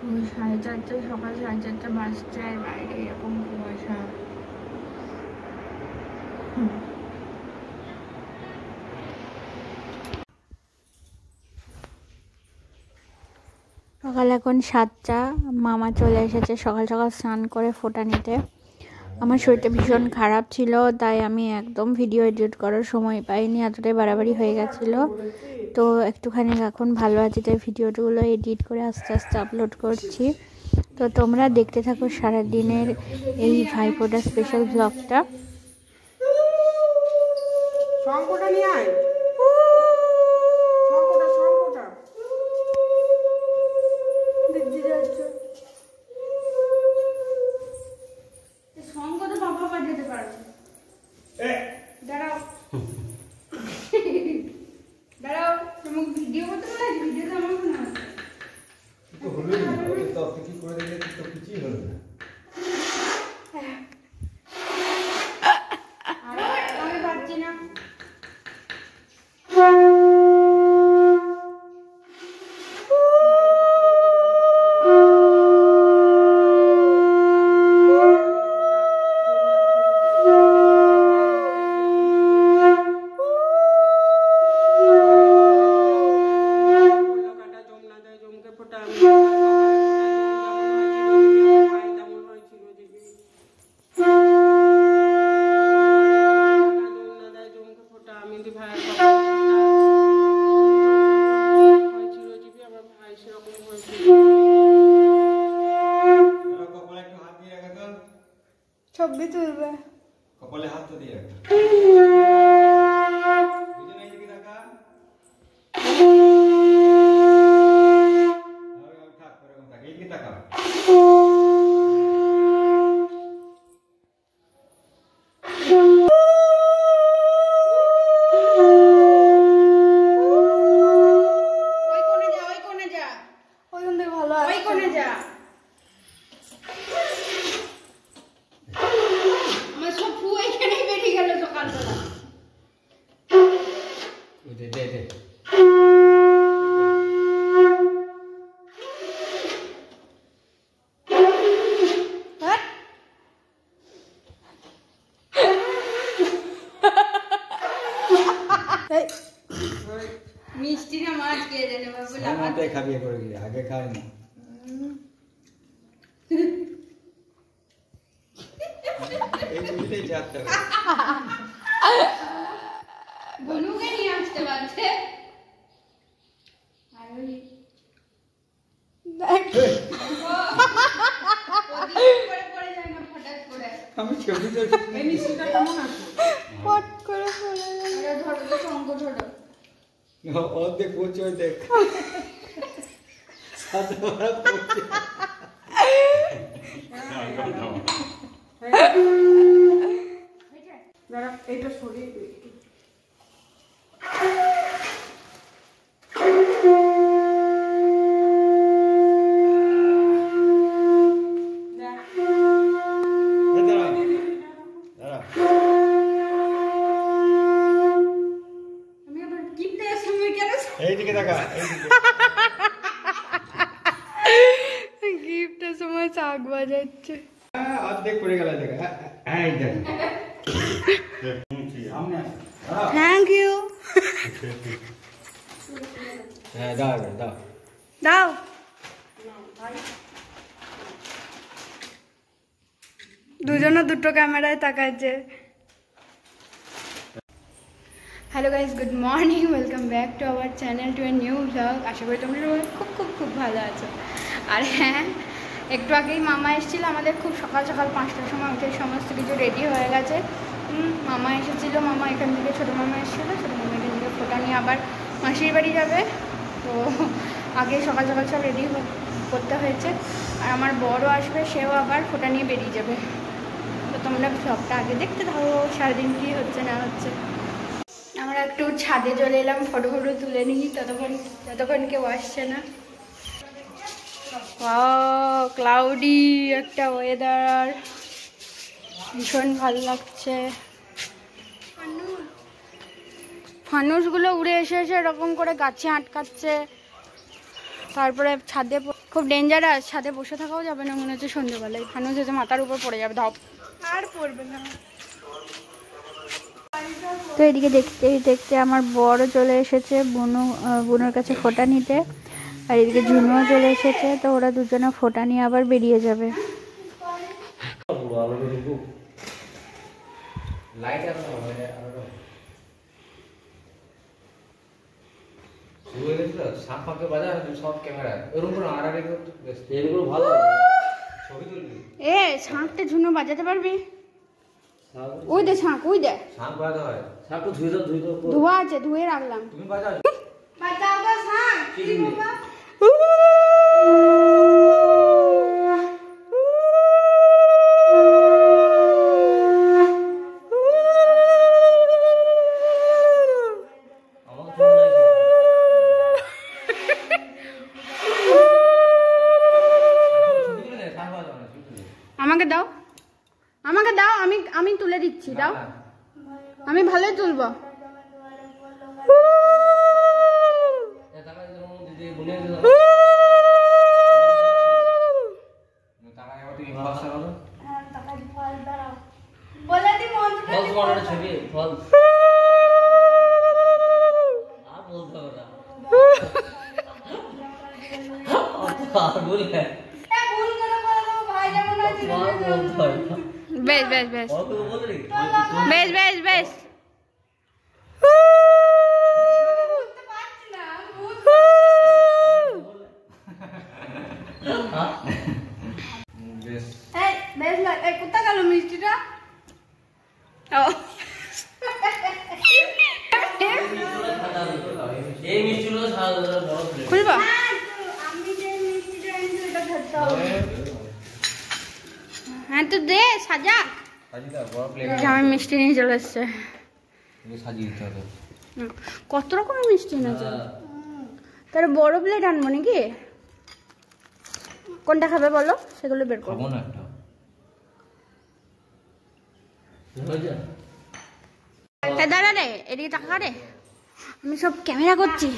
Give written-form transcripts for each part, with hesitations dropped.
4:30 সকাল 4:30 বাজছে আর বাইরে এরকম কুয়াশা। সকাল এখন 7টা। মামা চলে এসেছে সকাল সকাল স্নান করে ফোঁটা নিতে। আমার শরীরটা ভীষণ খারাপ ছিল, তাই আমি একদম ভিডিও এডিট করার সময় পাইনি, এতটাই বাড়াবাড়ি হয়ে গেছিলো। তো একটুখানি এখন ভালো আছি, তাই ভিডিওগুলো এডিট করে আস্তে আস্তে আপলোড করছি। তো তোমরা দেখতে থাকো সারাদিনের এই ভাইফোঁটা স্পেশাল ব্লগটা। ছবি তুলবে, কপালে হাত তো দিয়ে রাখো। দুজনে এদিকে তাকা। থাক করে তাকা, এদিকে তাকা। ওই কোণে যা, ওই কোণে যা, ওই কোণে ভালো আছে, ওই কোণে যা। মিষ্টি না মাছ কে জানে বাবু, লাগাতে খাবিয়ে করে গিয়ে আগে খায় না। এই দুটোই যাচ্ছে বনুকে নিয়ে আসতে পারছে। আর ওই দেখ ওদিকে পড়ে যায় না ফটাক করে। আমি ছবি তো এই মিষ্টিটা কেমন আছে, পট করে পড়ে যায়। আরে ধরো তো শঙ্খ ধরো। ও দেখ কোচ ওই দেখ সাদা বড় কোচ। দাঁড়া এইটা সরিয়ে দিই। এইদিকে দেখা, এইদিকে গিফটের সময় চাক বাজাচ্ছে। অর্ধেক পড়ে গেল দেখা। এই দেখ, থ্যাংক ইউ। হ্যাঁ দাও দাও দাও। দুজনে দুটো ক্যামেরায় তাকাচ্ছে। Hello guys, good morning, welcome back to our channel, to a new blog. আশা করি তোমরা খুব খুব খুব ভালো আছো। আর হ্যাঁ, একটু আগেই মামা এসেছিলো আমাদের, খুব সকাল সকাল 5টার সময় উঠে সমস্ত কিছু রেডি হয়ে গেছে। মামা এসেছিলো, মামা এখান থেকে ছোটো মামা এসেছিলো, ছোটো মামা এখান থেকে ফোঁটা নিয়ে আবার মাসির বাড়ি যাবে। তো আগে সকাল সকাল সব রেডি করতে হয়েছে। আর আমার বড়ও আসবে, সেও আবার ফোঁটা নিয়ে বেরিয়ে যাবে। তো তোমরা ব্লগটা আগে দেখতে থাকো সারাদিন কী হচ্ছে না হচ্ছে। আমরা একটু ছাদে চলে এলাম, ফটো তুলে নিই, ততক্ষণ কেউ আসছে না। ক্লাউডি একটা ওয়েদার, ভীষণ ভালো লাগছে। ফানুসগুলো উড়ে এসে এসে এরকম করে গাছে আটকাচ্ছে, তারপরে ছাদে খুব ডেঞ্জারাস, ছাদে বসে থাকাও যাবে না মনে হচ্ছে সন্ধ্যেবেলায়, ফানুস যেতে মাথার উপর পড়ে যাবে, ধপ আর পড়বে না। তো এদিকে দেখতে দেখতে আমার বড় চলে এসেছে বুনোর কাছে ফোঁটা নিতে, আর এদিকে ঝুনুও চলে এসেছে। তো ওরা দুজনে ফোঁটা নিয়ে আবার বেরিয়ে যাবে। এ শাঁখটা ঝুনু বাজাতে পারবি? ওই দে শাঁখ, ওই দে ধোয়া আছে, ধুয়ে রাখলাম। আমাকে দাও, আমাকে দাও, আমি তুলে দিচ্ছি, দাও, আমি ভালোই তুলবো। বেশ বেশ বেশ বেশ বেশ বেশ কোথা গেল মিষ্টিটা? খুলবো? হ্যাঁ তো দে, সাজা। আমি মিষ্টি নিয়ে চলে এসছে। কত রকমের মিষ্টি এনেছে, তার বড় প্লেট আনবো নাকি? কোনটা খাবে বলো, সেগুলো বের করবো। দাঁড়া রে, এদিকে টাকা রে, আমি সব ক্যামেরা করছি।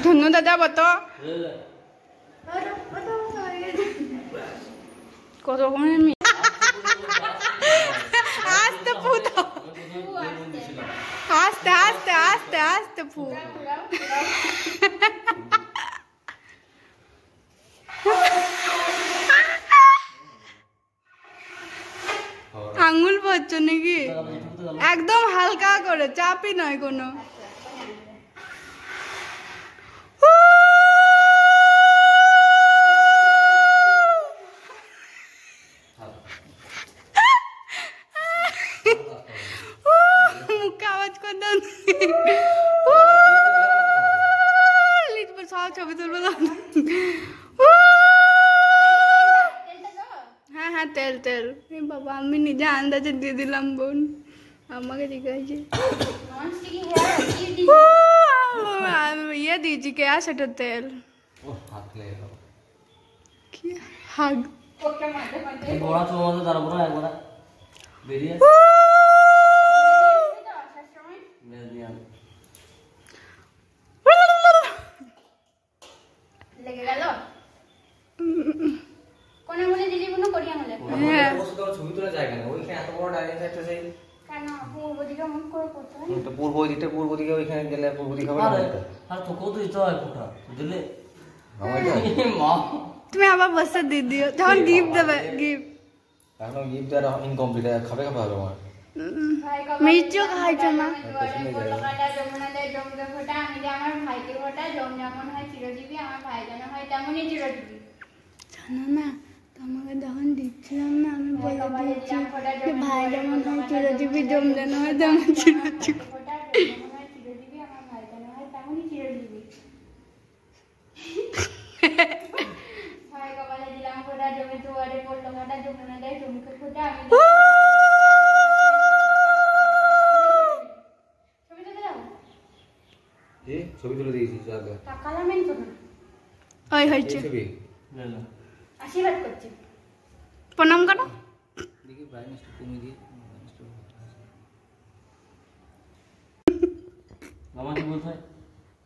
ধন্য দাদা বতো কত রকমের আস্তে ফু দাও, আস্তে আস্তে আস্তে আস্তে ফু। আঙ্গুল পড়ছো নাকি? একদম হালকা করে, চাপই নয় কোনো। মুখে আওয়াজ করতাম, সব ছবি তুলবো। হ্যাঁ হ্যাঁ, তেল তেল। বাবা আমি নিজে আন্দাজে দিয়ে দিলাম, বোন আমাকে জিজ্ঞাসা ইয়ে দিয়েছি কে, সেটা তেল কি হাগ লেগে গেল। কোনে বলে দিলি কোনো করিয়া হলে ছবি তোলা যায় না, ওইখানে এত বড় ডাইনিং একটা সেই কেন পূর্ব দিকে মুখ করে করতে হয়? তো পূর্ব দিকে ওইখানে গেলে পূর্ব দিকে হবে না। আর তো কত দিতে হয় ফোঁটা দিলে মা। তুমি আবার বসে দিয়ে দিও যখন গিফট দেবে, গিফট এখন গিফট দেওয়ার ইনকমপ্লিট, খাবে হবে আমার মিষ্টিও খাইছো না। আমার ভাইকে ফোঁটা জম যেমন হয় চিরজীবী, আমার ভাই যেন হয় তেমনই চিরজীবী। জানো না তোমাকে যখন দিচ্ছিলাম না, আমি বলে দিয়েছি ভাই যেমন হয় চিরজীবী, জম যেন হয় তেমন চিরজীবী। আমার ভাই যেন হয় তেমনই চিরজীবী। ভাই কপালে দিলাম ফোঁটা, জমি দুয়ারে পড়লো কাটা, যমুনা দেয় জমিকে ফোঁটা। আমি ছবি তুলে দিয়েছি, টাকা লামেন তো না। ওই হয়েছে, আশীর্বাদ করছি, প্রণাম করো। দেখি ব্রাইটনেসটা কমিয়ে দিয়ে আমাকে বলতে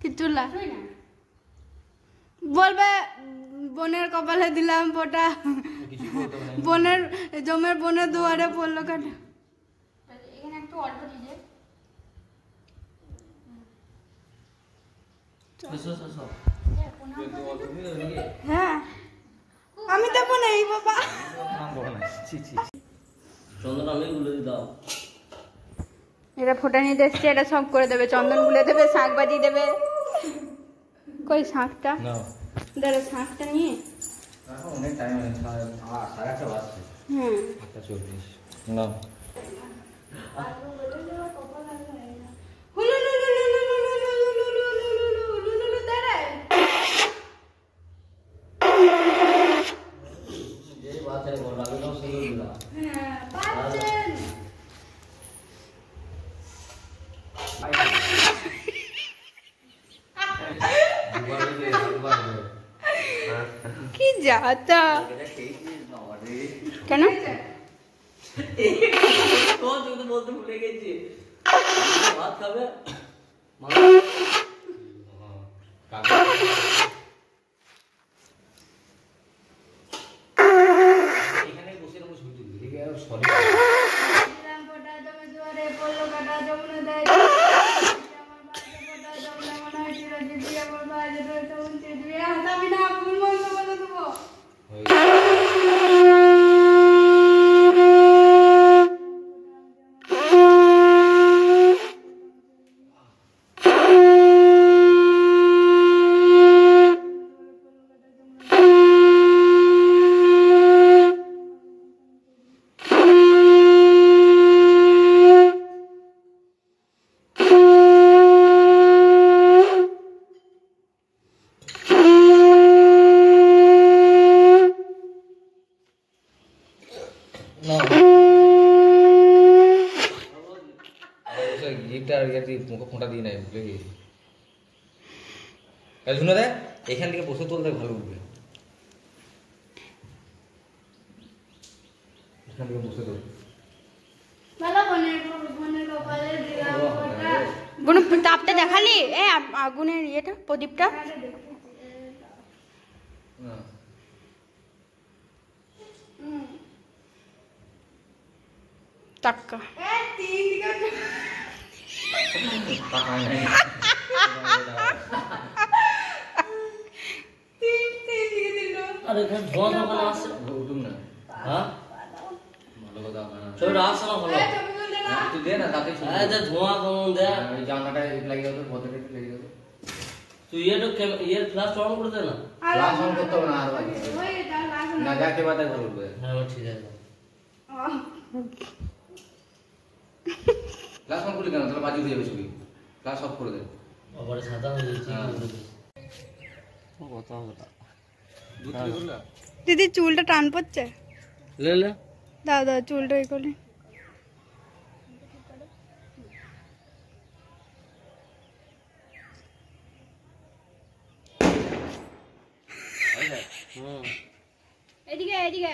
কিচ্ছু না বলবে বোনের কপালে দিলাম ফোঁটা বোনের জমের বোনের দুয়ারে পড়লো কাটা এখানে একটু অল্প দিলে হ্যাঁ আমি দেবো না এই বাবা চন্দন আমি গুলে দাও এটা ফোঁটা নিতে এসছে এটা সব করে দেবে চন্দন গুলে দেবে শাঁখ বাজিয়ে দেবে কই শাঁখটা দাঁড়া শাঁখটা নিয়ে অনেক টাইম আছে 8:30 বাজছে হুম 8:40 না কি যাতা কেন বলতে ভুলে গেছি ভাত খাবে এখানে বসে রকম ছবি তুলবি ঠিক আছে সরি ফোঁটা দিয়ে নাই বুঝলে শুনে দেখ এখান থেকে বসে তুলতে ভালো উঠবে এখান থেকে বসে তুল তাপটা দেখালি আগুনের ইয়েটা প্রদীপটা টাক্কা আরে এখানে ধোঁয়া ধোঁয়া আসছে উঠুন না হ্যাঁ ভালো কথা ছবিটা আসছে না ভালো তুই দে না তাতে ধোঁয়া কেমন দে ওই জানলাটা লাগিয়ে দাও ভদ্রটা একটু লাগিয়ে দাও তুই এর ফ্ল্যাশ অন করে দে না ফ্ল্যাশ অন করতে হবে না আর না যাকে বাদে ভালো হবে হ্যাঁ ঠিক আছে ফ্ল্যাশ অন করলি কেন তাহলে বাজি হয়ে যাবে ছবি ফ্ল্যাশ অফ করে দে আবার সাদা হয়ে যাচ্ছে কথা কথা দিদি চুলটা টান পড়ছে লে লে দাদা চুলটা এই করে এদিকে এদিকে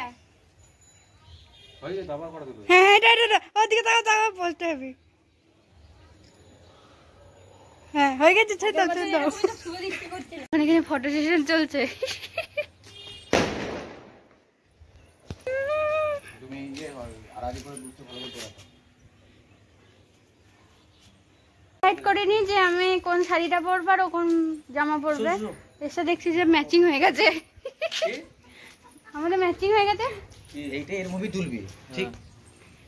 হয়ে দাবার করে দিল হ্যাঁ এটা ওদিকে তাকাও পোস্ট হবে হ্যাঁ হয়ে গেছে ছেড়ে দাও এখানে ফটো সেশন চলছে তুমি ইয়ে আড়াআড়ি করে বুঝতে ভালো করে ডিসাইড করিনি যে আমি কোন শাড়িটা পরবো আর কোন জামা পরবে এসে দেখছি যে ম্যাচিং হয়ে গেছে আমাদের ম্যাচিং হয়ে গেছে এইটা এর মুভি তুলবি ঠিক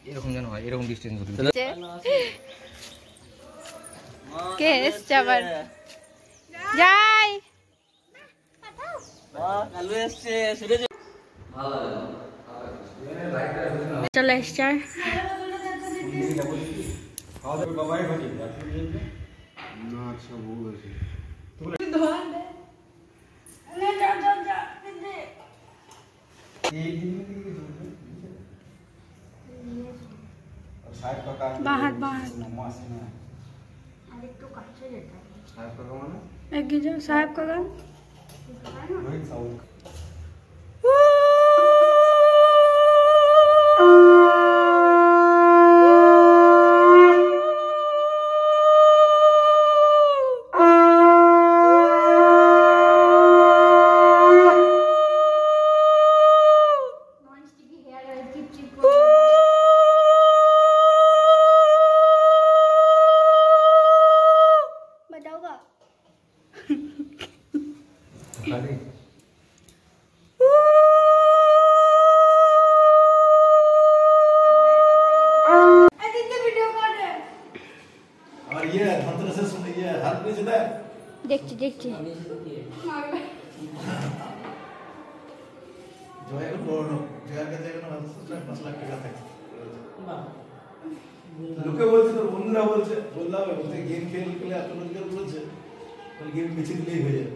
এরকম যেন হয় এরকম ডিসটেন্স তুলবি কে এসছে আবার যাই কালু এসছে সুরেশ চলে এসছে बाहर बाहर साहब का गान ये धनतेरस से ये हाथ में चला দেখছি দেখছি জয় বড় জয়ের কাছে এখন 5 লাখ টাকা থাকে লোকে বলছে তোর বন্ধুরা বলছে বললাম বলতে গেম খেলে এত রোজগার বলছে বল গেম বেঁচে দিলেই হয়ে যাবে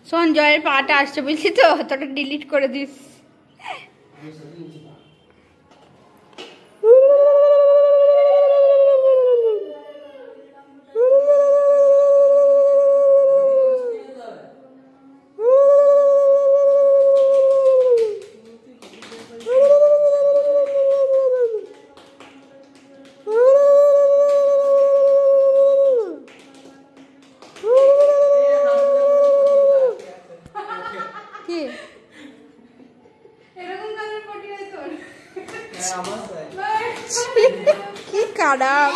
শোন জয়ের পাটা আসছে বুঝলি তো তোটা ডিলিট করে দিস কি খারাপ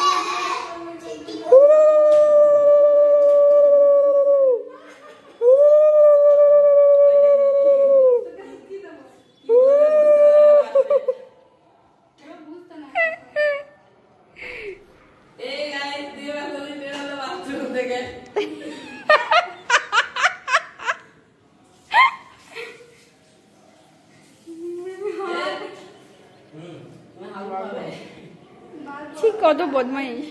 কত বদমাইশ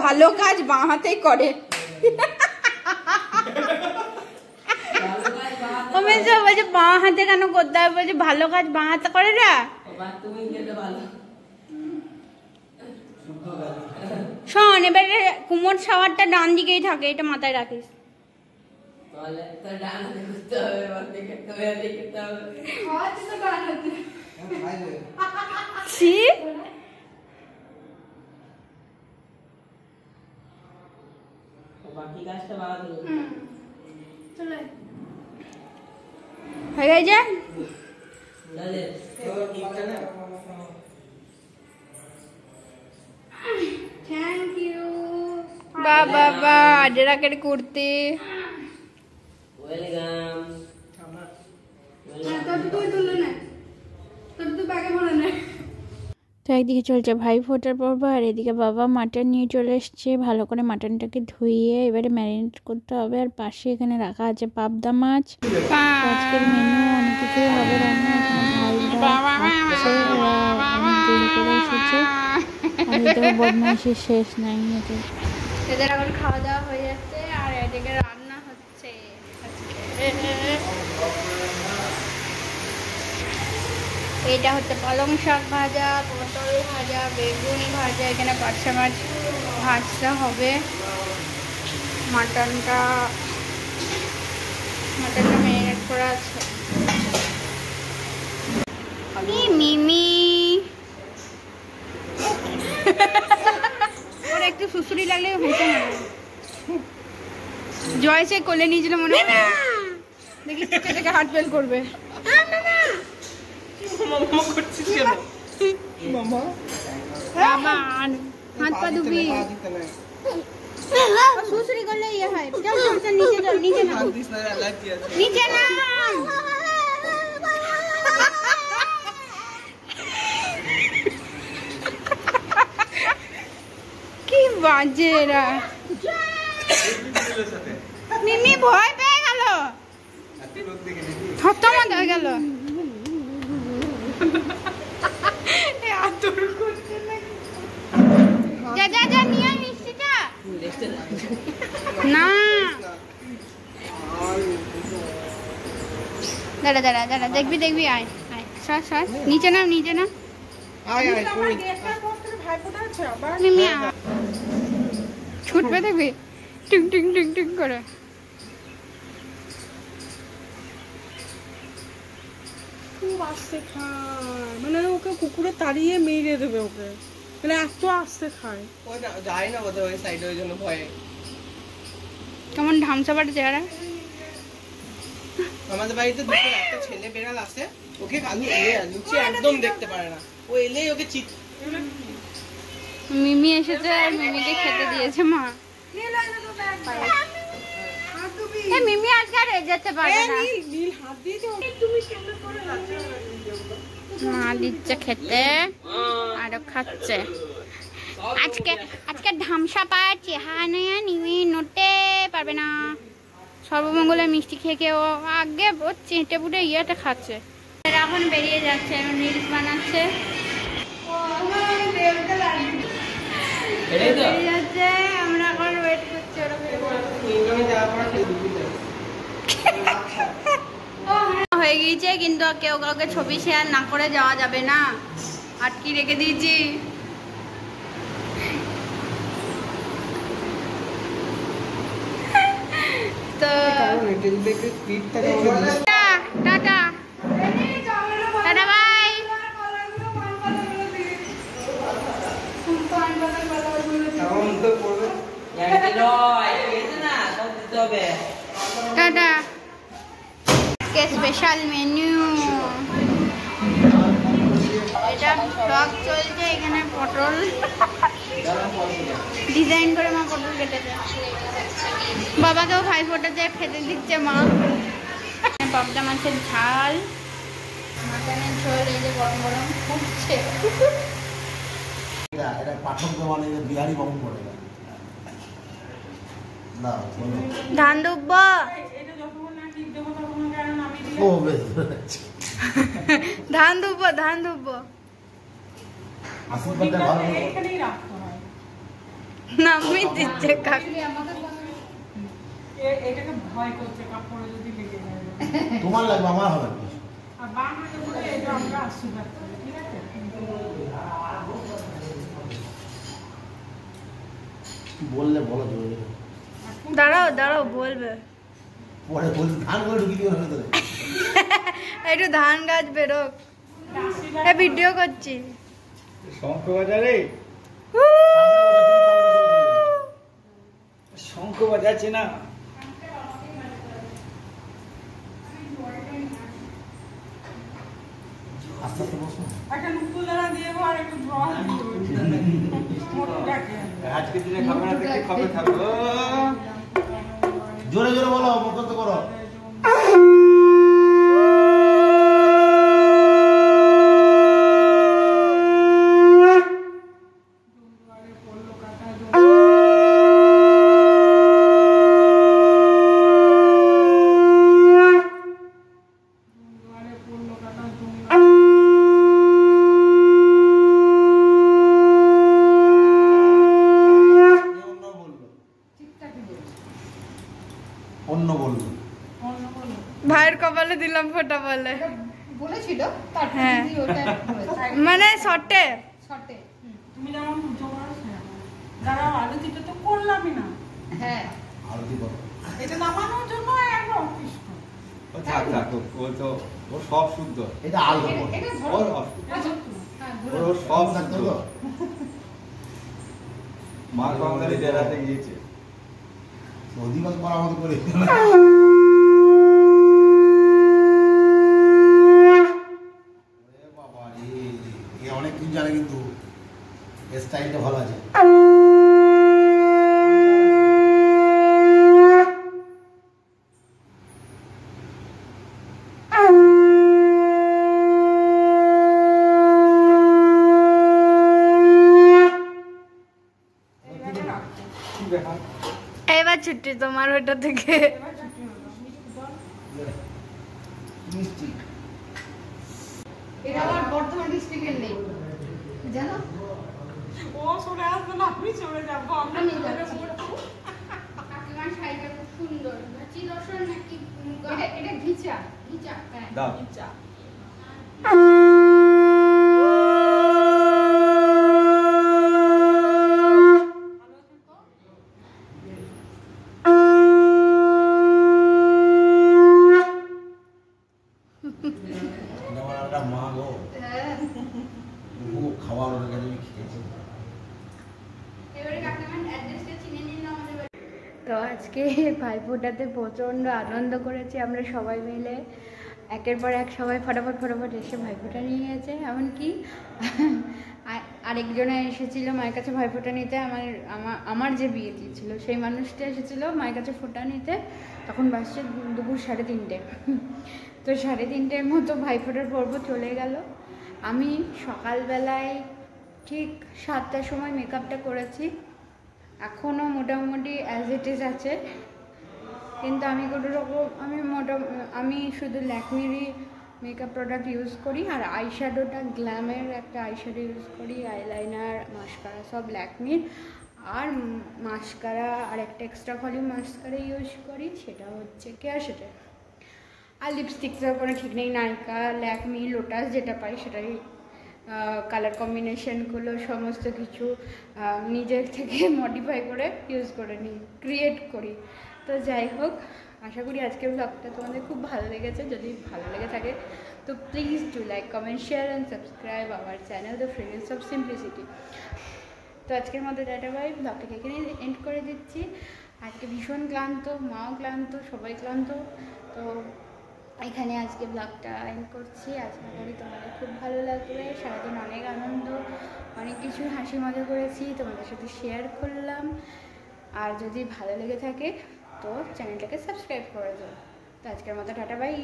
ভালো কাজ বাঁ হাতেই করে বলছে বাঁ হাতে কেন করতে হবে বলছে ভালো কাজ বাঁ হাতে করে না শোন এবারে কুমোর শাওয়ারটা ডান দিকেই থাকে এটা মাথায় রাখিস হয়ে গেছে थैंक यू बाबा बा जरा कर कुर्ते वेलकम তো একদিকে চলছে ভাই ফোটার পর্ব আর এদিকে বাবা মাটন নিয়ে চলে এসছে ভালো করে মাটনটাকে ধুইয়ে এবারে ম্যারিনেট করতে হবে আর পাশে এখানে রাখা আছে পাবদা মাছ আজকের মেনু অনেক কিছুই হবে রান্না বদমাইশি শেষ নাই এদের এখন খাওয়া দাওয়া হয়ে যাচ্ছে আর এদিকে রান্না হচ্ছে এটা হচ্ছে পালং শাক ভাজা পটল ভাজা বেগুন ভাজা এখানে পার্শে মাছ ভাজা হবে মাটনটা ম্যারিনেট করা আছে মিমি ওর একটু সুসুরি লাগলে হেসে নেবে জয় সে কোলে নিয়েছিল মনে হয় দেখি থেকে হার্ট ফেল করবে হাত পা ধুবি সুসুরি করলে ইয়ে হয় চল চল চল নিচে চল নিচে না নিচে না কি বাজে এরা মিমি ভয় পেয়ে গেল খতম হয়ে গেল যা যা যা নিয়ে মিষ্টিটা না দাঁড়া দাঁড়া দাঁড়া দেখবি দেখবি আয় আয় সর সর নিচে নাম নিচে নাম ছুটবে দেখবি টিং টিং টিং টিং করে খুব আস্তে খায় মানে ওকে কুকুরে তাড়িয়ে মেরে দেবে ওকে মানে এত আস্তে খায় ওই যায় না বোধহয় ওই সাইডে ওই জন্য ভয়ে কেমন ধামসাবাটা চেহারা আমাদের বাড়িতে দুটো একটা ছেলে বেড়াল আছে ওকে কালু লুচি একদম দেখতে পারে না ও এলেই ওকে চিৎ মিমি এসেছে আর মিমিকে খেতে দিয়েছে মা মিমি আজকে যেতে পারবে না। নীল হাত দিয়ে তুমি কেমন করে যাচ্ছে মা দিচ্ছে খেতে আরো খাচ্ছে। আজকে ধামসা পাচ্ছি, হ্যাঁ নয়া নিবি নোটে পারবে না। সর্বমঙ্গলের মিষ্টি খেয়ে খেয়ে ও আগে চেটে পুটে ইয়েটা খাচ্ছে। এখন বেরিয়ে যাচ্ছে, এখন রিলস বানাচ্ছে। বেরিয়ে যাচ্ছে, আমরা এখন ওয়েট করছি ওরা হয়ে গিয়েছে, কিন্তু কেউ কাউকে ছবি শেয়ার না করে যাওয়া যাবে না, আটকে রেখে দিয়েছি। তো টাটা টাটা বাই। টাটা। আজকে স্পেশাল মেনু, এটা ব্লগ চলছে। এখানে পটল ডিজাইন করে মা পটল কেটেছে, বাবাকেও ভাই ফোটাতে খেতে দিচ্ছে মা। পাবদা মাছের ঝাল, মাটনের ঝোল, এই যে গরম গরম ফুটছে। এটা পাঠক মানে বিহারি বাবু করে না ধান দুব্ব ও বেশ ধান দুব্ব ধান দুব্ব আশীর্বাদটা ভালো এখানেই রাখতে হয়। নামই দিচ্ছে কাকি। এটাকে ভয় করছে কাপড়ে যদি লেগে যায়। তোমার লাগবে, আমার হবে না। আর বাম হাতে বলে এটা আমরা আশীর্বাদ করি, ঠিক আছে? বললে বলো জোরে দাঁড়াও দাঁড়াও বলবে, পরে বলছি ধান করে ঢুকি দিও না ভিতরে। একটু ধান গাছ বেরোক, ভিডিও করছি। শঙ্খ বাজারে শঙ্খ বাজাচ্ছে না। আস্তে আস্তে বসো। একটা নুকুলদানা দিয়ে আর একটু জল মোটটাকে আজকে দিনে খাবে না দেখে খাবে খাবে। জোরে জোরে বলো, মুখস্থ করো। অন্য বললো ভাইয়ের কপালে দিলাম ফোঁটা বলে বলেছিল হ্যাঁ, মানে শর্টে শর্টে। তুমি যেমন পুজো করো সেরকম। দাঁড়াও, আরতিটা তো করলামই না। হ্যাঁ আরতি করো। এটা নামানোর জন্য একদম অতিষ্ঠ। ও থাক থাক, ও তো ও সব শুদ্ধ। এটা আলু করো। এটা ওর ধরো। অশুদ্ধ। হ্যাঁ ওর সব থাকতো শুদ্ধ। তো? মা গঙ্গারে বেড়াতে গিয়েছে। অধিবাস করা আমাদের করে বাবা রে, এ অনেক কিছু জানে, কিন্তু এর স্টাইলটা ভালো আছে। এবার ছুটি তোমার ওটা থেকে। মিষ্টি এটা আমার বর্ধমান ডিস্ট্রিক্টের নেই, জানো? ও চলে আসবে না, আমি চলে যাবো। আমরা আমি যাচ্ছি। কাকিমার শাড়িটা খুব সুন্দর, নাচি দর্শন নাকি এটা ঘিচা ঘিচা। হ্যাঁ দাও। ইচ্ছা। আমার একটা মা গো, হ্যাঁ ও খাবার ওর কাছে আমি খেয়েছি। এবারে কাকিমার অ্যাড্রেসটা চিনে নিন আমাদের বাড়ি। তো আজকে ভাইফোঁটাতে প্রচণ্ড আনন্দ করেছি আমরা সবাই মিলে, একের পর এক সবাই ফটাফট ফটাফট এসে ভাইফোঁটা নিয়ে গেছে। এমনকি আরেকজনে এসেছিল মায়ের কাছে ভাইফোঁটা নিতে, আমার যে বিয়ে দিয়েছিল সেই মানুষটা এসেছিল মায়ের কাছে ফোঁটা নিতে। তখন বাসছে দুপুর 3:30। তো 3:30-র মতো ভাইফোঁটার পর্ব চলে গেল। আমি সকালবেলায় ঠিক 7টার সময় মেকআপটা করেছি, এখনও মোটামুটি অ্যাজ ইট ইজ আছে। কিন্তু আমি কোনো রকম আমি শুধু ল্যাকমিরই মেকআপ প্রোডাক্ট ইউজ করি, আর আইশ্যাডোটা গ্ল্যামের একটা আইশ্যাডো ইউজ করি, আইলাইনার মাস্কারা সব ল্যাকমির, আর মাস্কারা আর একটা এক্সট্রা ভলিউম মাস্কারা ইউজ করি, সেটা হচ্ছে কেয়ার সেটার। আর লিপস্টিক্সের কোনো ঠিক নেই, নাইকা, ল্যাকমি, লোটাস যেটা পাই সেটাই কালার কম্বিনেশনগুলো সমস্ত কিছু নিজের থেকে মডিফাই করে ইউজ করে নিই, ক্রিয়েট করি। তো যাই হোক, আশা করি আজকের ব্লগটা তোমাদের খুব ভালো লেগেছে। যদি ভালো লেগে থাকে তো please do like, comment, share and subscribe our channel the fragrance of simplicity. তো আজকের মতো টাটা বাই, ব্লগটাকে এখানে এন্ড করে দিচ্ছি। আজকে ভীষণ ক্লান্ত, মাও ক্লান্ত, সবাই ক্লান্ত। তো এখানে আজকে ব্লগটা এন্ড করছি। আশা করি তোমাদের খুব ভালো লাগবে। সারাদিন অনেক আনন্দ, অনেক কিছু হাসি মজা করেছি, তোমাদের সাথে শেয়ার করলাম। আর যদি ভালো লেগে থাকে তো চ্যানেলটাকে সাবস্ক্রাইব করে দাও। তো আজকের মতো টাটা বাই।